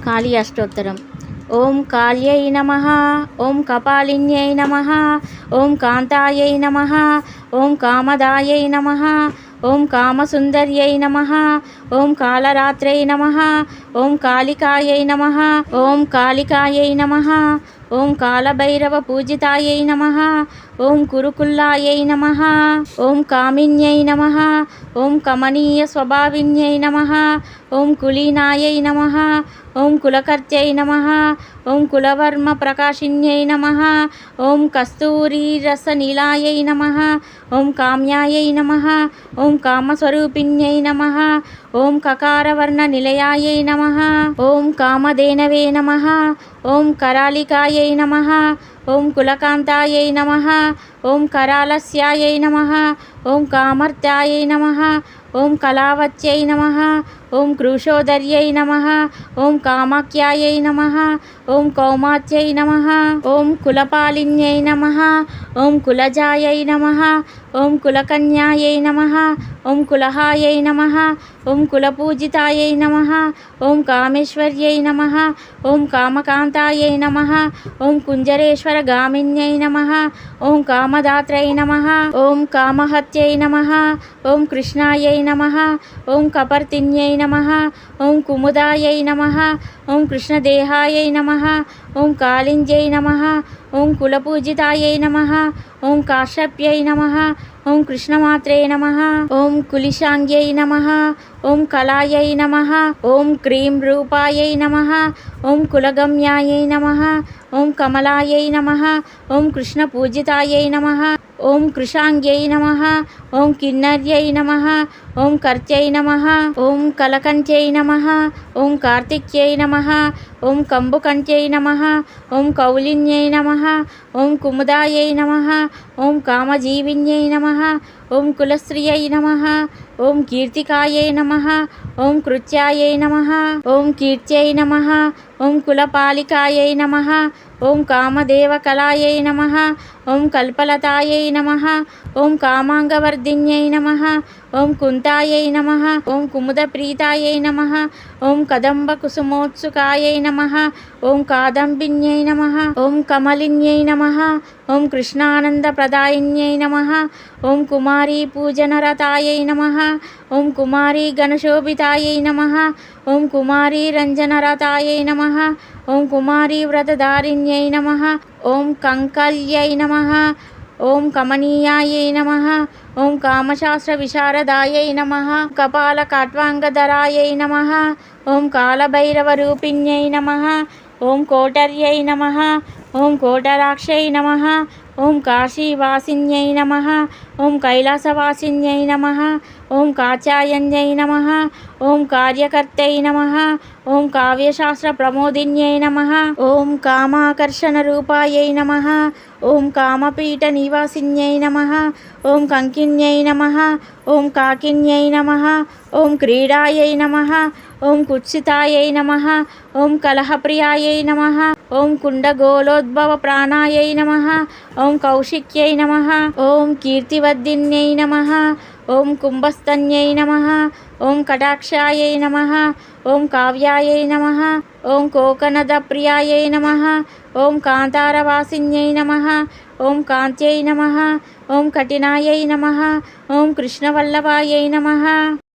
కాళీ అష్టోత్తరం. ఓం కాళ్యై నమః, ఓం కపాలిన్యై నమః, ఓం కాంతాయై నమః, ఓం కామదాయై నమః, ఓం కామసుందర్యై నమః, ఓం కాళరాత్రై నమః, ఓం కాళికాయై నమః, ఓం కాళికాయై నమః, ఓం కాళభైరవ పూజితాయై నమః, ఓం కురుకుల్లాయై నమః, ఓం కామిన్యై నమః, ఓం కమనీయ స్వభావిన్యై నమః, ఓం కులీనాయై నమః, ఓం కులకర్త్యై నమః, ఓం కులవర్మ ప్రకాశిన్యై నమః, ఓం కస్తూరీరసనీలాయై నమః, ఓం కామ్యాయై నమః, ఓం కామస్వరూపిణ్యై నమః, ఓం కకారవర్ణ నిలయాయై నమః, ఓం కామధేనవే నమః, ఓం కరాళికాయై నమః, ఓం కులకాంతాయై నమః, ఓం కరాలస్యాయై నమః, ఓం కామర్త్యాయై నమః, ఓం కళావత్యై నమః, ఓం క్రూశోదర్యై నమః, ఓం కామాఖ్యాయై నమః, ఓం కౌమాత్యై నమః, ఓం కులపాలిన్యై నమః, ఓం కులజాయై నమః, ఓం కులకన్యాయై నమః, ఓం కులహాయై నమః, ఓం కులపూజితాయై నమః, ఓం కామేశ్వర్యై నమః, ఓం కామకాంతాయై నమః, ఓం కుంజరేశ్వరగామిన్యై నమః, ఓం కామదాత్రై నమః, ఓం కామహత్యై నమః, ఓం కృష్ణాయై నమః, ఓం కపర్తిన్యై నమః, ఓం కుముదాయై నమః, ఓం కృష్ణదేహాయై నమః, ఓం కాళింజై నమః, ఓం కులపూజితాయై నమః, ఓం కాశ్యప్యై నమః, ఓం కృష్ణమాత్రే నమః, ఓం కులిశాంగ్యై నమః, ఓం కళాయై నమః, ఓం క్రీం రూపాయై నమః, ఓం కులగమ్యాయై నమః, ఓం కమలాయై నమః, ఓం కృష్ణపూజితాయై నమః, ఓం కృషాంగ్యై నమః, ఓం కిన్నర్యై నమః, ఓం కర్త్యై నమః, ఓం కలకంఠ్యై నమః, ఓం కార్తిక్యై నమః, ఓం కంబుకంఠ్యై నమః, ఓం కౌలిన్యై నమః, ఓం కుముదాయై నమః, ఓం కామజీవిన్యై నమః, ఓం కులస్త్రియై నమః, ఓం కీర్తికాయై నమః, ఓం కృత్యాయై నమః, ఓం కీర్త్యై నమః, ఓం కులపాలికాయై నమః, ఓం కామదేవకళాయై నమః, ఓం కల్పలతాయై నమః, ఓం కామాంగవర్ధిన్యై నమః, ఓం కుంతాయై నమః, ఓం కుముదప్రీతాయై నమః, ఓం కదంబకుసుమోత్సుకాయై నమః, ఓం కాదంబిన్యై నమః, ఓం కమలిన్యై నమః, ఓం కృష్ణానందప్రదాయిన్యై నమః, ఓం కుమారీ పూజనరతాయై నమః, ఓం కుమారీ గణశోభితాయై నమః, ఓం కుమారీ రంజనరతాయై నమః, ఓం కుమారీ వ్రతధారిణ్యై నమః, ఓం కంకల్యై నమః, ఓం కమనీయాయై నమః, ఓం కామశాస్త్ర విశారదాయై నమః, కపాల కాట్వాంగధరాయై నమః, ఓం కాళభైరవరూపిణ్యై నమః, ఓం కోటర్యై నమః, ఓం కోటరాక్షై నమః, ఓం కాశీవాసిన్యై నమః, ఓం కైలాసవాసిన్యై నమః, ఓం కాచాయన్యై నమః, ఓం కార్యకర్తై నమః, ఓం కావ్యశాస్త్ర ప్రమోదిన్యై నమః, ఓం కామాకర్షణ రూపాయై నమః, ఓం కామపీఠ నివాసిన్యై నమః, ఓం కంకిన్యై నమః, ఓం కాకిన్యై నమః, ఓం క్రీడాయై నమః, ఓం కుత్సితాయై నమః, ఓం కలహప్రియాయై నమః, ఓం కుండగోళోద్భవ ప్రాణాయై నమః, ఓం కౌశిక్యై నమః, ఓం కీర్తివర్ధిన్యై నమః, ఓం కుంభస్తన్యై నమః, ఓం కటాక్షాయై నమః, ఓం కావ్యాయై నమః, ఓం కోకనదప్రియాయై నమః, ఓం కాంతారవాసిన్యై నమః, ఓం కాంత్యై నమః, ఓం కఠినాయై నమః, ఓం కృష్ణవల్లభాయై నమః.